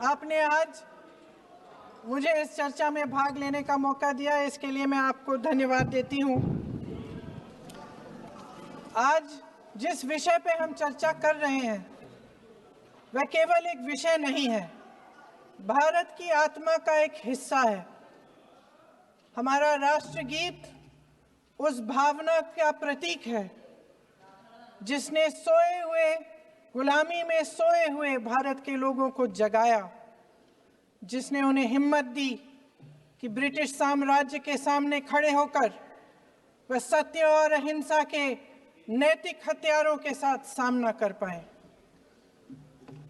आपने आज मुझे इस चर्चा में भाग लेने का मौका दिया, इसके लिए मैं आपको धन्यवाद देती हूँ। आज जिस विषय पे हम चर्चा कर रहे हैं वह केवल एक विषय नहीं है, भारत की आत्मा का एक हिस्सा है। हमारा राष्ट्रगीत उस भावना का प्रतीक है जिसने सोए हुए, गुलामी में सोए हुए भारत के लोगों को जगाया, जिसने उन्हें हिम्मत दी कि ब्रिटिश साम्राज्य के सामने खड़े होकर वह सत्य और अहिंसा के नैतिक हथियारों के साथ सामना कर पाए।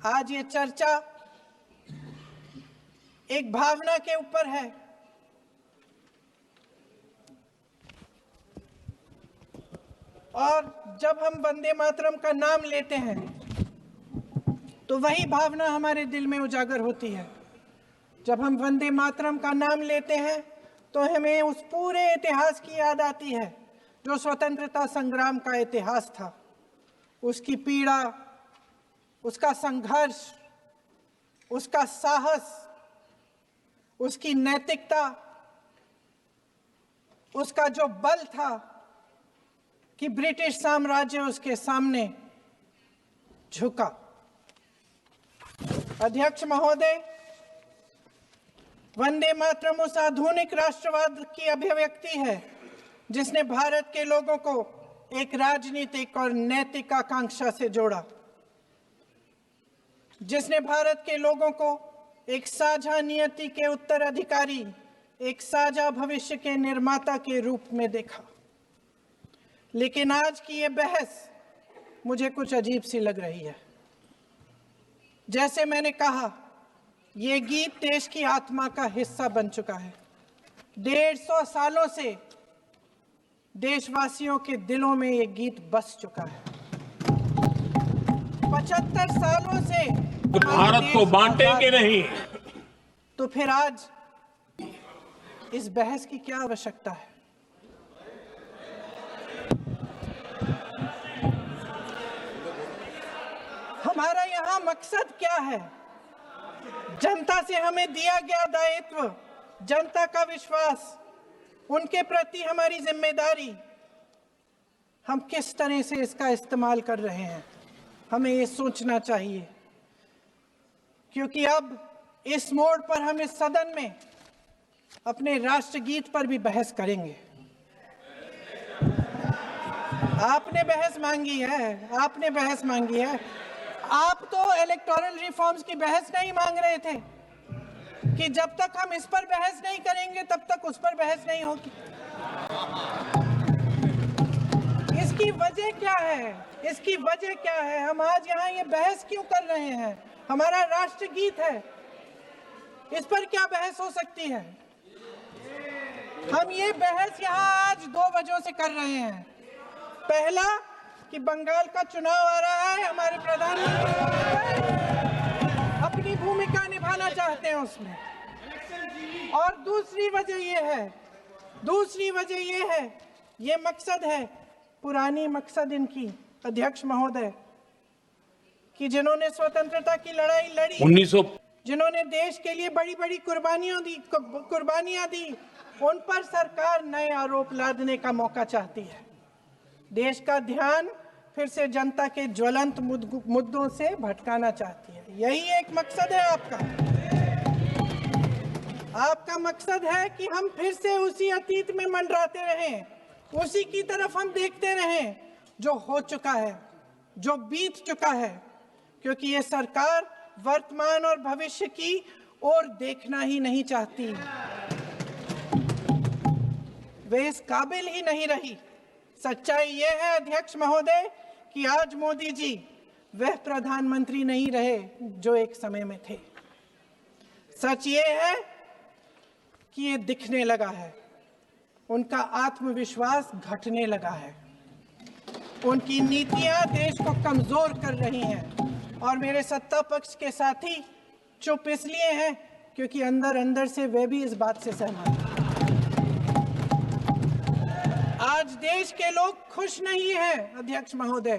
आज ये चर्चा एक भावना के ऊपर है। और जब हम वंदे मातरम का नाम लेते हैं तो वही भावना हमारे दिल में उजागर होती है। जब हम वंदे मातरम का नाम लेते हैं तो हमें उस पूरे इतिहास की याद आती है जो स्वतंत्रता संग्राम का इतिहास था, उसकी पीड़ा, उसका संघर्ष, उसका साहस, उसकी नैतिकता, उसका जो बल था कि ब्रिटिश साम्राज्य उसके सामने झुका। अध्यक्ष महोदय, वंदे मातरम उस आधुनिक राष्ट्रवाद की अभिव्यक्ति है जिसने भारत के लोगों को एक राजनीतिक और नैतिक आकांक्षा से जोड़ा, जिसने भारत के लोगों को एक साझा नियति के उत्तराधिकारी, एक साझा भविष्य के निर्माता के रूप में देखा। लेकिन आज की ये बहस मुझे कुछ अजीब सी लग रही है। जैसे मैंने कहा, ये गीत देश की आत्मा का हिस्सा बन चुका है। 150 सालों से देशवासियों के दिलों में ये गीत बस चुका है। 75 सालों से तो भारत को बांटेंगे नहीं। तो फिर आज इस बहस की क्या आवश्यकता है? हमारा यहाँ मकसद क्या है? जनता से हमें दिया गया दायित्व, जनता का विश्वास, उनके प्रति हमारी जिम्मेदारी, हम किस तरह से इसका इस्तेमाल कर रहे हैं, हमें ये सोचना चाहिए। क्योंकि अब इस मोड़ पर हम इस सदन में अपने राष्ट्रगीत पर भी बहस करेंगे। आपने बहस मांगी है, आपने बहस मांगी है। आप तो इलेक्टोरल रिफॉर्म्स की बहस नहीं मांग रहे थे कि जब तक हम इस पर बहस नहीं करेंगे तब तक उस पर बहस नहीं होगी। इसकी वजह क्या है? इसकी वजह क्या है? हम आज यहाँ ये बहस क्यों कर रहे हैं? हमारा राष्ट्रगीत है, इस पर क्या बहस हो सकती है? हम ये बहस यहाँ आज 2 वजहों से कर रहे हैं। पहला कि बंगाल का चुनाव आ रहा है, हमारे प्रधानमंत्री अपनी भूमिका निभाना चाहते हैं उसमें। और दूसरी वजह ये है, ये मकसद है, पुरानी मकसद इनकी, अध्यक्ष महोदय, कि जिन्होंने स्वतंत्रता की लड़ाई लड़ी, 1900 जिन्होंने देश के लिए बड़ी बड़ी कुर्बानियां दी, उन पर सरकार नए आरोप लादने का मौका चाहती है। देश का ध्यान फिर से जनता के ज्वलंत मुद्दों से भटकाना चाहती है। यही एक मकसद है आपका। आपका मकसद है कि हम फिर से उसी अतीत में मंडराते रहें, उसी की तरफ हम देखते रहें जो हो चुका है, जो बीत चुका है। क्योंकि ये सरकार वर्तमान और भविष्य की ओर देखना ही नहीं चाहती, वे इस काबिल ही नहीं रही। सच्चाई ये है अध्यक्ष महोदय कि आज मोदी जी वह प्रधानमंत्री नहीं रहे जो एक समय में थे। सच ये है कि ये दिखने लगा है, उनका आत्मविश्वास घटने लगा है, उनकी नीतियां देश को कमजोर कर रही हैं। और मेरे सत्ता पक्ष के साथी चुप इसलिए हैं क्योंकि अंदर अंदर से वे भी इस बात से सहमत हैं। आज देश के लोग खुश नहीं हैं अध्यक्ष महोदय,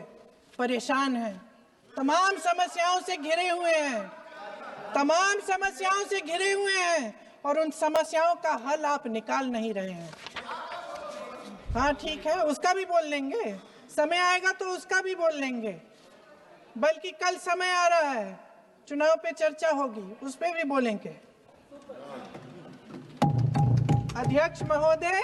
परेशान हैं, तमाम समस्याओं से घिरे हुए हैं। तमाम समस्याओं से घिरे हुए हैं और उन समस्याओं का हल आप निकाल नहीं रहे हैं। हाँ ठीक है, उसका भी बोल लेंगे, समय आएगा तो उसका भी बोल लेंगे। बल्कि कल समय आ रहा है, चुनाव पे चर्चा होगी, उस पे भी बोलेंगे। अध्यक्ष महोदय,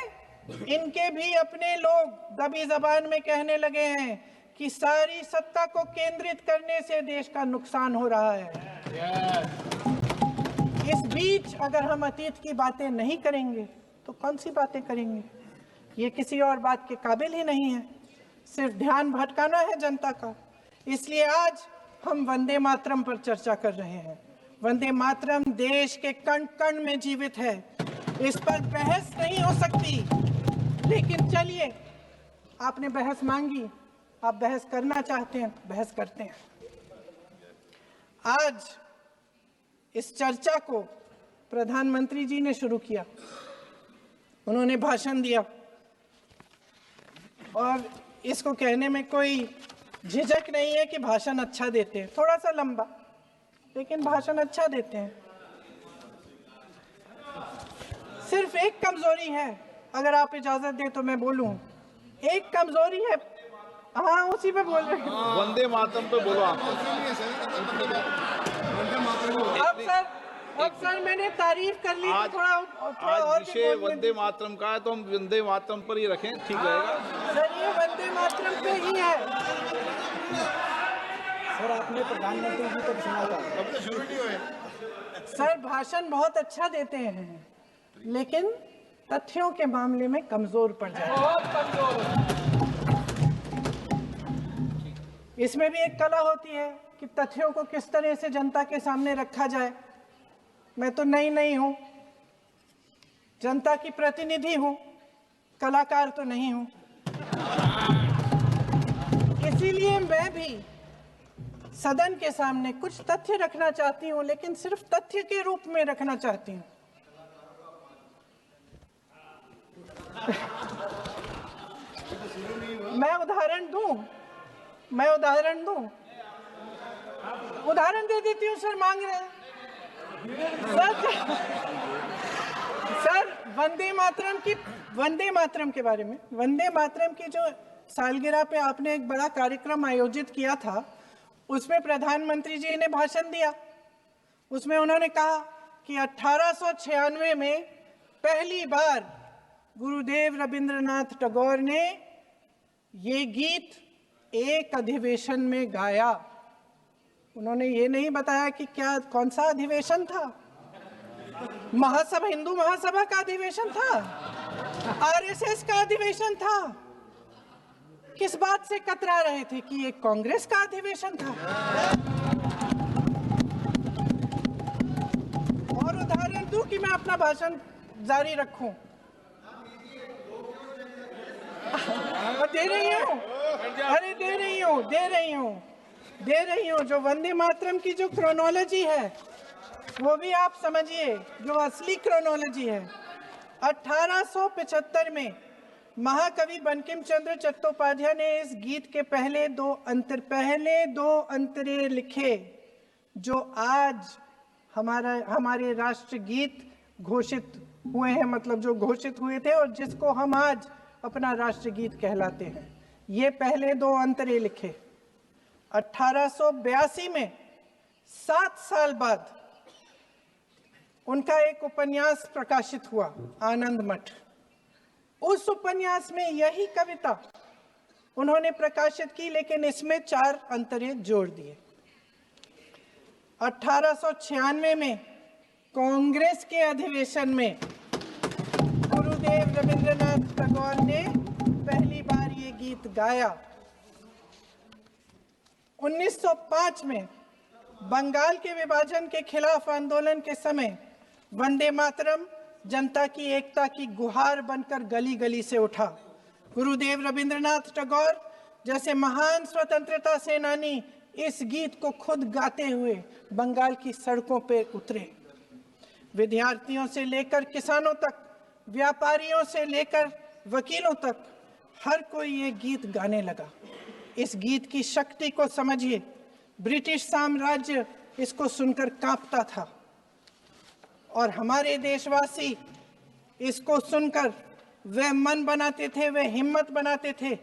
इनके भी अपने लोग दबी जबान में कहने लगे हैं कि सारी सत्ता को केंद्रित करने से देश का नुकसान हो रहा है। इस बीच अगर हम अतीत की बातें नहीं करेंगे तो कौन सी बातें करेंगे? ये किसी और बात के काबिल ही नहीं है, सिर्फ ध्यान भटकाना है जनता का। इसलिए आज हम वंदे मातरम पर चर्चा कर रहे हैं। वंदे मातरम देश के कण कण में जीवित है, इस पर बहस नहीं हो सकती। लेकिन चलिए, आपने बहस मांगी, आप बहस करना चाहते हैं, बहस करते हैं। आज इस चर्चा को प्रधानमंत्री जी ने शुरू किया, उन्होंने भाषण दिया और इसको कहने में कोई झिझक नहीं है कि भाषण अच्छा देते हैं, थोड़ा सा लंबा, लेकिन भाषण अच्छा देते हैं। सिर्फ एक कमजोरी है, अगर आप इजाजत दें तो मैं बोलूं, एक कमजोरी है। हाँ, उसी पे बोल रहे हैं। वंदे मातरम पे बोलो आप। अब सर मैंने तारीफ कर ली, थोड़ा आज विषय वंदे मातरम का है तो हम वंदे मातरम पर ही रखें, ठीक रहेगा। सर ये वंदे मातरम पे ही है। सर आपने प्रधानमंत्री जी को सुना था, अब तो शुरू नहीं हुए। सर भाषण बहुत अच्छा देते हैं, लेकिन तथ्यों के मामले में कमजोर पड़ जाते हैं। इसमें भी एक कला होती है कि तथ्यों को किस तरह से जनता के सामने रखा जाए। मैं तो नहीं हूं, जनता की प्रतिनिधि हूं, कलाकार तो नहीं हूं। इसीलिए मैं भी सदन के सामने कुछ तथ्य रखना चाहती हूं, लेकिन सिर्फ तथ्य के रूप में रखना चाहती हूं। मैं उदाहरण दूं, उदाहरण दे देती हूँ। सर मांग रहे हैं सर वंदे मातरम के बारे में, वंदे मातरम की जो सालगिरह पे आपने एक बड़ा कार्यक्रम आयोजित किया था, उसमें प्रधानमंत्री जी ने भाषण दिया। उसमें उन्होंने कहा कि 1896 में पहली बार गुरुदेव रविंद्रनाथ टैगोर ने ये गीत एक अधिवेशन में गाया। उन्होंने ये नहीं बताया कि कौन सा अधिवेशन था। महासभा, हिंदू महासभा का अधिवेशन था, आरएसएस का अधिवेशन था। किस बात से कतरा रहे थे कि ये कांग्रेस का अधिवेशन था। और उदाहरण दूं कि मैं अपना भाषण जारी रखूं। दे रही हूं। जो वंदे मातरम की जो क्रोनोलॉजी है वो भी आप समझिए, जो असली क्रोनोलॉजी है। 1875 में महाकवि बंकिम चंद्र चट्टोपाध्याय ने इस गीत के पहले दो अंतरे लिखे, जो आज हमारे राष्ट्रगीत घोषित हुए हैं, मतलब जो घोषित हुए थे और जिसको हम आज अपना राष्ट्रगीत कहलाते हैं। ये पहले दो अंतरे लिखे। 1882 में 7 साल बाद उनका एक उपन्यास प्रकाशित हुआ, आनंद मठ। उस उपन्यास में यही कविता उन्होंने प्रकाशित की, लेकिन इसमें 4 अंतरे जोड़ दिए। 1896 में कांग्रेस के अधिवेशन में गुरुदेव रविंद्रनाथ टैगोर ने पहली बार ये गीत गाया। 1905 में बंगाल के विभाजन के खिलाफ आंदोलन के समय वंदे मातरम जनता की एकता की गुहार बनकर गली गली से उठा। गुरुदेव रविंद्रनाथ टैगोर जैसे महान स्वतंत्रता सेनानी इस गीत को खुद गाते हुए बंगाल की सड़कों पर उतरे। विद्यार्थियों से लेकर किसानों तक, व्यापारियों से लेकर वकीलों तक, हर कोई ये गीत गाने लगा। इस गीत की शक्ति को समझिए। ब्रिटिश साम्राज्य इसको सुनकर कांपता था और हमारे देशवासी इसको सुनकर वे मन बनाते थे, वे हिम्मत बनाते थे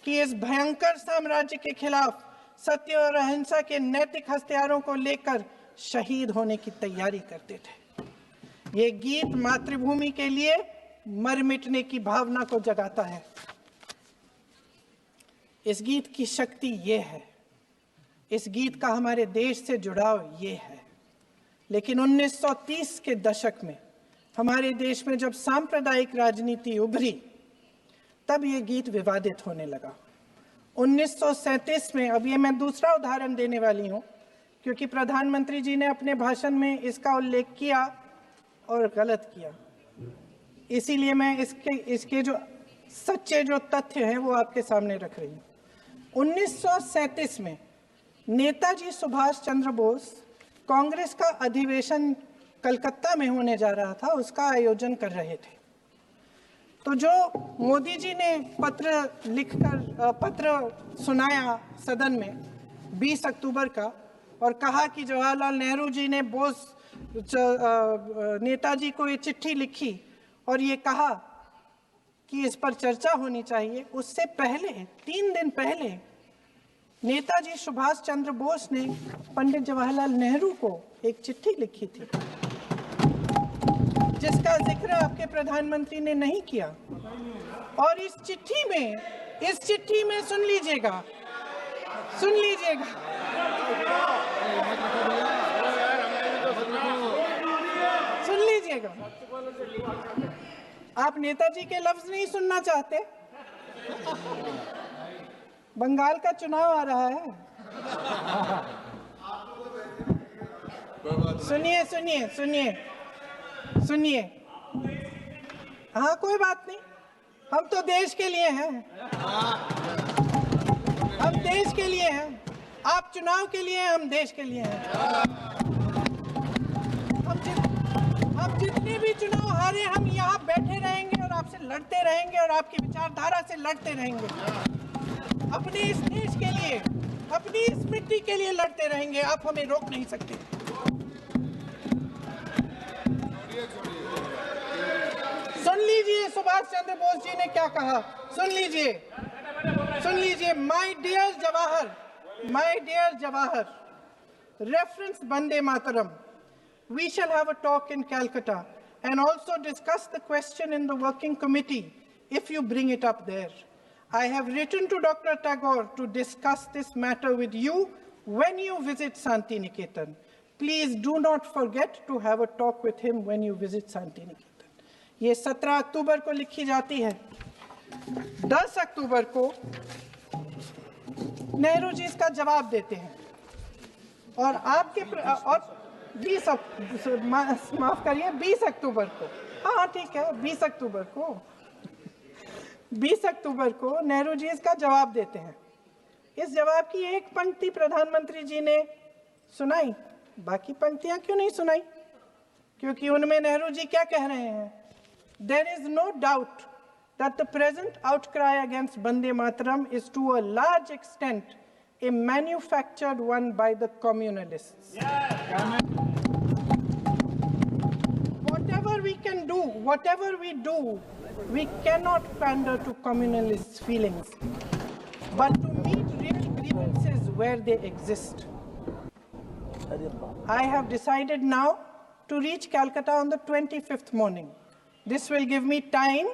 कि इस भयंकर साम्राज्य के खिलाफ सत्य और अहिंसा के नैतिक हथियारों को लेकर शहीद होने की तैयारी करते थे। ये गीत मातृभूमि के लिए मर मिटने की भावना को जगाता है। इस गीत की शक्ति ये है, इस गीत का हमारे देश से जुड़ाव ये है। लेकिन 1930 के दशक में हमारे देश में जब सांप्रदायिक राजनीति उभरी, तब ये गीत विवादित होने लगा। 1937 में, अब ये मैं दूसरा उदाहरण देने वाली हूँ क्योंकि प्रधानमंत्री जी ने अपने भाषण में इसका उल्लेख किया और गलत किया, इसीलिए मैं इसके जो सच्चे जो तथ्य हैं वो आपके सामने रख रही हूँ। 1937 में नेताजी सुभाष चंद्र बोस कांग्रेस का अधिवेशन कलकत्ता में होने जा रहा था, उसका आयोजन कर रहे थे। तो जो मोदी जी ने पत्र सुनाया सदन में 20 अक्टूबर का और कहा कि जवाहरलाल नेहरू जी ने नेताजी को ये चिट्ठी लिखी और ये कहा कि इस पर चर्चा होनी चाहिए, उससे पहले 3 दिन पहले नेताजी सुभाष चंद्र बोस ने पंडित जवाहरलाल नेहरू को एक चिट्ठी लिखी थी जिसका जिक्र आपके प्रधानमंत्री ने नहीं किया। और इस चिट्ठी में सुन लीजिएगा आप नेताजी के लफ्ज नहीं सुनना चाहते? बंगाल का चुनाव आ रहा है, सुनिए। हाँ, कोई बात नहीं, हम तो देश के लिए हैं, हम देश के लिए हैं। आप चुनाव के लिए हैं, हम देश के लिए हैं। हम जितने भी चुनाव हारे, हम यहाँ बैठे रहेंगे और आपसे लड़ते रहेंगे और आपकी विचारधारा से लड़ते रहेंगे। अपने इस देश के लिए, अपनी इस मिट्टी के लिए लड़ते रहेंगे। आप हमें रोक नहीं सकते। सुन लीजिए सुभाष चंद्र बोस जी ने क्या कहा, सुन लीजिए। My dear Jawahar, reference Vande Mataram. We shall have a talk in Calcutta and also discuss the question in the working committee if you bring it up there. I have written to Dr. Tagore to discuss this matter with you when you visit Santi Niketan. Please do not forget to have a talk with him when you visit Santi Niketan. ये 17 अक्टूबर को लिखी जाती है। 10 अक्टूबर को नेहरू जी इसका जवाब देते हैं और और 20 अक्टूबर को, हाँ ठीक है, 20 अक्टूबर को नेहरू जी इसका जवाब देते हैं। इस जवाब की एक पंक्ति प्रधानमंत्री जी ने सुनाई, बाकी पंक्तियां क्यों नहीं सुनाई? क्योंकि उनमें नेहरू जी क्या कह रहे हैं? There is no doubt that the present outcry against Vande Mataram is to a large extent a manufactured one by the communalists. Whatever we do, we cannot pander to communalists' feelings, but to meet real grievances where they exist. I have decided now to reach Calcutta on the 25th morning. This will give me time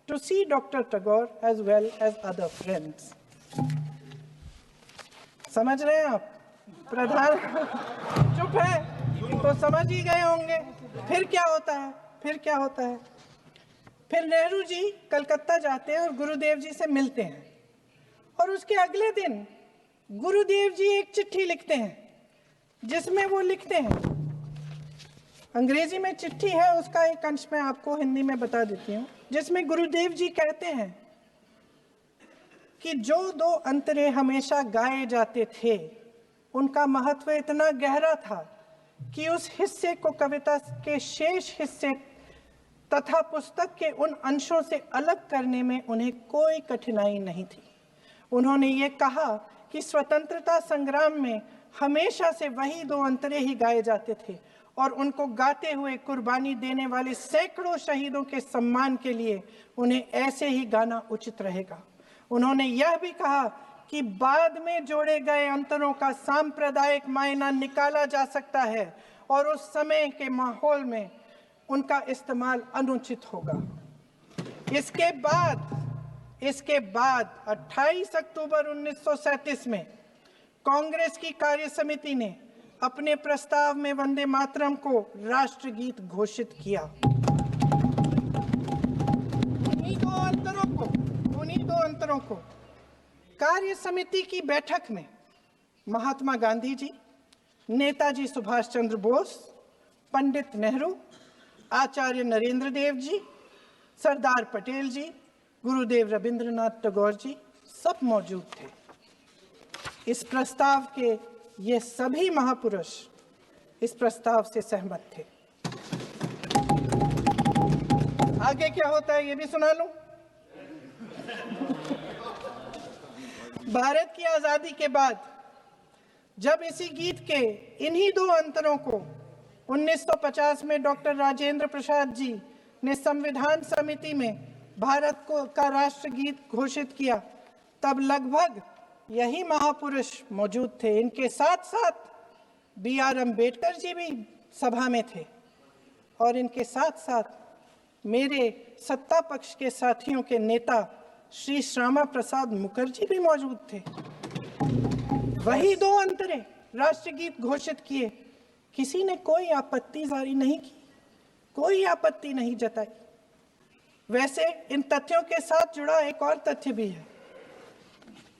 to see Dr. Tagore as well as other friends. समझ रहे हैं आप? प्रधान चुप है तो समझ ही गए होंगे। फिर क्या होता है? फिर नेहरू जी कलकत्ता जाते हैं और गुरुदेव जी से मिलते हैं और उसके अगले दिन गुरुदेव जी एक चिट्ठी लिखते हैं जिसमें वो लिखते हैं, अंग्रेजी में चिट्ठी है, उसका एक अंश मैं आपको हिंदी में बता देती हूँ, जिसमें गुरुदेव जी कहते हैं कि जो 2 अंतरे हमेशा गाए जाते थे उनका महत्व इतना गहरा था कि उस हिस्से को कविता के शेष हिस्से तथा पुस्तक के उन अंशों से अलग करने में उन्हें कोई कठिनाई नहीं थी। उन्होंने ये कहा कि स्वतंत्रता संग्राम में हमेशा से वही दो अंतरे ही गाए जाते थे और उनको गाते हुए कुर्बानी देने वाले सैकड़ों शहीदों के सम्मान के लिए उन्हें ऐसे ही गाना उचित रहेगा। उन्होंने यह भी कहा कि बाद में जोड़े गए अंतरों का सांप्रदायिक मायना निकाला जा सकता है और उस समय के माहौल में उनका इस्तेमाल अनुचित होगा। इसके बाद 28 अक्टूबर 1937 में कांग्रेस की कार्य समिति ने अपने प्रस्ताव में वंदे मातरम को राष्ट्रगीत घोषित किया। उन्हीं दो अंतरों को कार्य समिति की बैठक में महात्मा गांधी जी, नेताजी सुभाष चंद्र बोस, पंडित नेहरू, आचार्य नरेंद्र देव जी, सरदार पटेल जी, गुरुदेव रविंद्रनाथ टैगोर जी सब मौजूद थे। इस प्रस्ताव के ये सभी महापुरुष इस प्रस्ताव से सहमत थे। आगे क्या होता है ये भी सुना लूं। भारत की आजादी के बाद जब इसी गीत के इन्हीं दो अंतरों को 1950 में डॉक्टर राजेंद्र प्रसाद जी ने संविधान समिति में भारत का राष्ट्रगीत घोषित किया, तब लगभग यही महापुरुष मौजूद थे। इनके साथ साथ BR अम्बेडकर जी भी सभा में थे और इनके साथ साथ मेरे सत्ता पक्ष के साथियों के नेता श्री श्यामा प्रसाद मुखर्जी भी मौजूद थे। वही दो अंतरे राष्ट्रगीत घोषित किए। किसी ने कोई आपत्ति जारी नहीं की, कोई आपत्ति नहीं जताई। वैसे इन तथ्यों के साथ जुड़ा एक और तथ्य भी है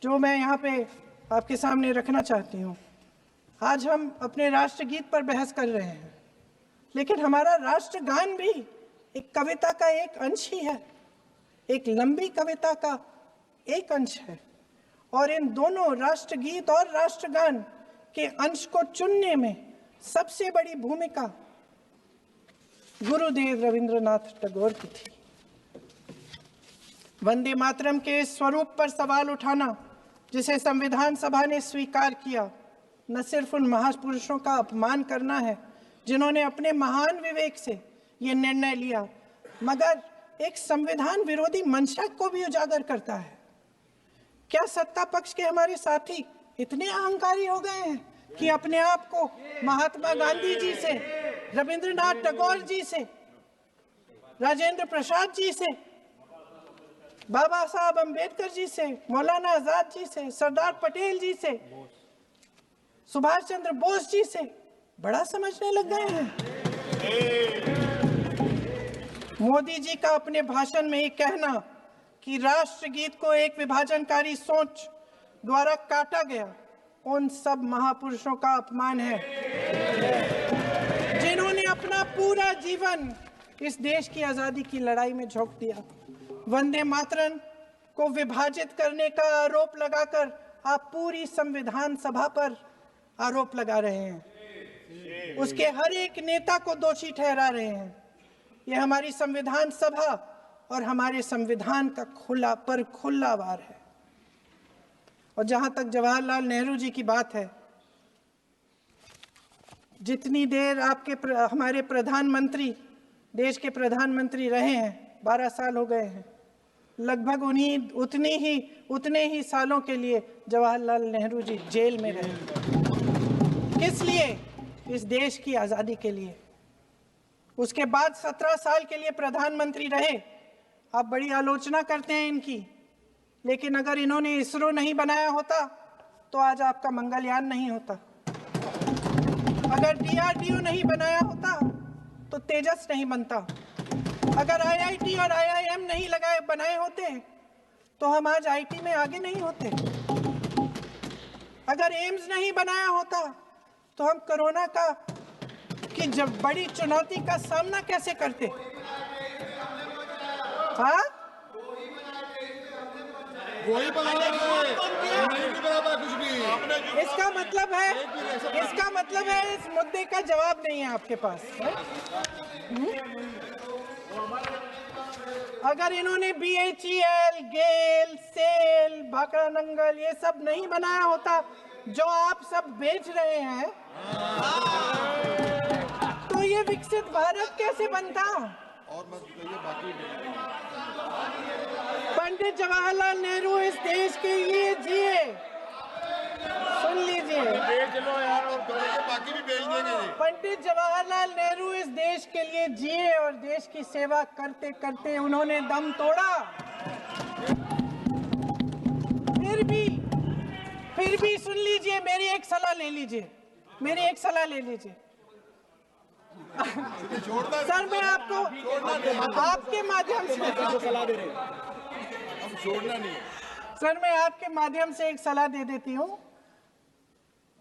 जो मैं यहाँ पे आपके सामने रखना चाहती हूँ। आज हम अपने राष्ट्रगीत पर बहस कर रहे हैं, लेकिन हमारा राष्ट्रगान भी एक कविता का एक अंश ही है, एक लंबी कविता का एक अंश है। और इन दोनों राष्ट्रगीत और राष्ट्रगान के अंश को चुनने में सबसे बड़ी भूमिका गुरुदेव रविंद्रनाथ टैगोर की थी। वंदे मातरम के स्वरूप पर सवाल उठाना, जिसे संविधान सभा ने स्वीकार किया, न सिर्फ उन महापुरुषों का अपमान करना है जिन्होंने अपने महान विवेक से ये निर्णय लिया, मगर एक संविधान विरोधी मंशा को भी उजागर करता है। क्या सत्ता पक्ष के हमारे साथी इतने अहंकारी हो गए हैं कि अपने आप को महात्मा गांधी जी से, रविंद्रनाथ टैगोर जी से, राजेंद्र प्रसाद जी से, बाबा साहब अम्बेडकर जी से, मौलाना आजाद जी से, सरदार पटेल जी से, सुभाष चंद्र बोस जी से बड़ा समझने लग गए हैं? मोदी जी का अपने भाषण में ये कहना कि राष्ट्रगीत को एक विभाजनकारी सोच द्वारा काटा गया, उन सब महापुरुषों का अपमान है जिन्होंने अपना पूरा जीवन इस देश की आजादी की लड़ाई में झोंक दिया। वंदे मातरम को विभाजित करने का आरोप लगाकर आप पूरी संविधान सभा पर आरोप लगा रहे हैं, उसके हर एक नेता को दोषी ठहरा रहे हैं। यह हमारी संविधान सभा और हमारे संविधान का खुला वार है। और जहां तक जवाहरलाल नेहरू जी की बात है, जितनी देर हमारे प्रधानमंत्री देश के प्रधानमंत्री रहे हैं, 12 साल हो गए हैं, लगभग उतने ही सालों के लिए जवाहरलाल नेहरू जी जेल में रहे। किस लिए? इस देश की आजादी के लिए। उसके बाद 17 साल के लिए प्रधानमंत्री रहे। आप बड़ी आलोचना करते हैं इनकी, लेकिन अगर इन्होंने इसरो नहीं बनाया होता तो आज आपका मंगलयान नहीं होता। अगर DRDO नहीं बनाया होता तो तेजस नहीं बनता। अगर IIT और IIM नहीं बनाए होते तो हम आज IT में आगे नहीं होते। अगर एम्स नहीं बनाया होता तो हम कोरोना की जब बड़ी चुनौती का सामना कैसे करते? हाँ, वही कुछ भी। इसका मतलब है इस मुद्दे का जवाब नहीं है आपके पास। अगर इन्होंने BHEL, गेल, सेल, भाखड़ा नंगल ये सब नहीं बनाया होता जो आप सब बेच रहे हैं, तो ये विकसित भारत कैसे बनता? पंडित जवाहरलाल नेहरू इस देश के लिए जिए, सुन लीजिए, बेच लो यार और बाकी भी बेच देंगे। पंडित जवाहरलाल नेहरू इस देश के लिए जिए और देश की सेवा करते करते उन्होंने दम तोड़ा। फिर भी सुन लीजिए, मेरी एक सलाह ले लीजिए, मेरी एक सलाह ले लीजिए। सर मैं आपको आपके माध्यम से सलाह दे रहे हैं, हम छोड़ना नहीं। सर मैं आपके माध्यम से एक सलाह दे देती हूँ।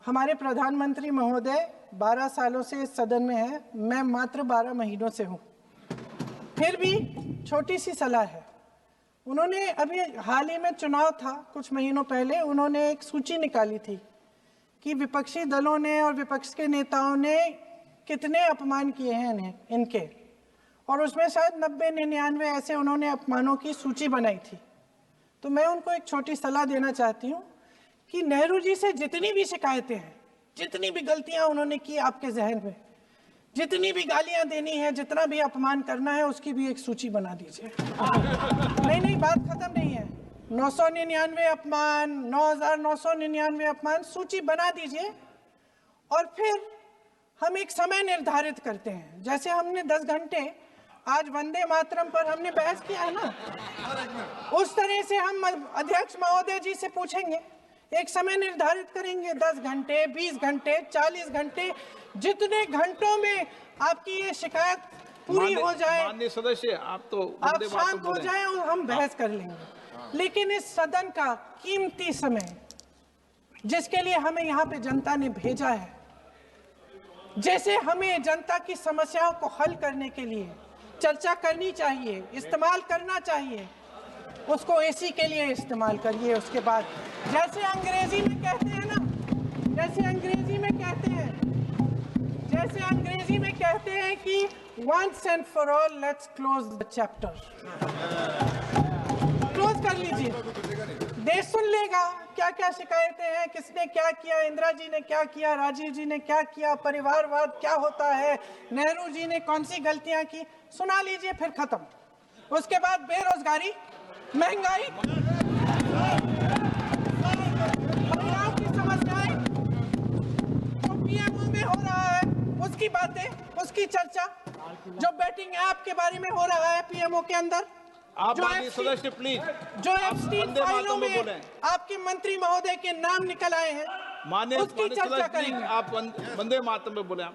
हमारे प्रधानमंत्री महोदय 12 सालों से इस सदन में हैं, मैं मात्र 12 महीनों से हूँ। फिर भी छोटी सी सलाह है। उन्होंने अभी हाल ही में चुनाव था, कुछ महीनों पहले उन्होंने एक सूची निकाली थी कि विपक्षी दलों ने और विपक्ष के नेताओं ने कितने अपमान किए हैं इनके, और उसमें शायद 90-99 ऐसे उन्होंने अपमानों की सूची बनाई थी। तो मैं उनको एक छोटी सलाह देना चाहती हूँ कि नेहरू जी से जितनी भी शिकायतें हैं, जितनी भी गलतियां उन्होंने की आपके जहन में, जितनी भी गालियां देनी है, जितना भी अपमान करना है, उसकी भी एक सूची बना दीजिए। नहीं, बात खत्म नहीं है। 999 अपमान, 9,999 अपमान, सूची बना दीजिए और फिर हम एक समय निर्धारित करते हैं। जैसे हमने 10 घंटे आज वंदे मातरम पर हमने बहस किया है ना, उस तरह से हम अध्यक्ष महोदय जी से पूछेंगे, एक समय निर्धारित करेंगे, 10 घंटे, 20 घंटे, 40 घंटे, जितने घंटों में आपकी ये शिकायत पूरी हो जाए, माननीय सदस्य आप तो आप शांत हो जाएं और हम बहस कर लेंगे। लेकिन इस सदन का कीमती समय, जिसके लिए हमें यहाँ पे जनता ने भेजा है, जैसे हमें जनता की समस्याओं को हल करने के लिए चर्चा करनी चाहिए, इस्तेमाल करना चाहिए, उसको एसी के लिए इस्तेमाल करिए। उसके बाद जैसे अंग्रेजी में कहते हैं ना, जैसे अंग्रेजी में कहते हैं कि once and for all let's close the chapter, close कर लीजिए। देश सुन लेगा क्या क्या शिकायतें हैं, किसने क्या किया, इंदिरा जी ने क्या किया, राजीव जी ने क्या किया, परिवारवाद क्या होता है, नेहरू जी ने कौन सी गलतियां की, सुना लीजिए, फिर खत्म। उसके बाद बेरोजगारी, महंगाई, महिलाओं की समस्याएं, जो पीएमओ में हो रहा है उसकी बातें, उसकी चर्चा, जो बैटिंग ऐप के बारे में हो रहा है पीएमओ के अंदर, आप माननीय सदस्य प्लीज, जो एप्स्टीन वंदे फाइलों मातरम में में बोलें। आपके मंत्री महोदय के नाम निकल आए हैं, माननीय उसकी चर्चा सदस्य करेंगे। प्लीज आप वंदे मातरम में बोले। आप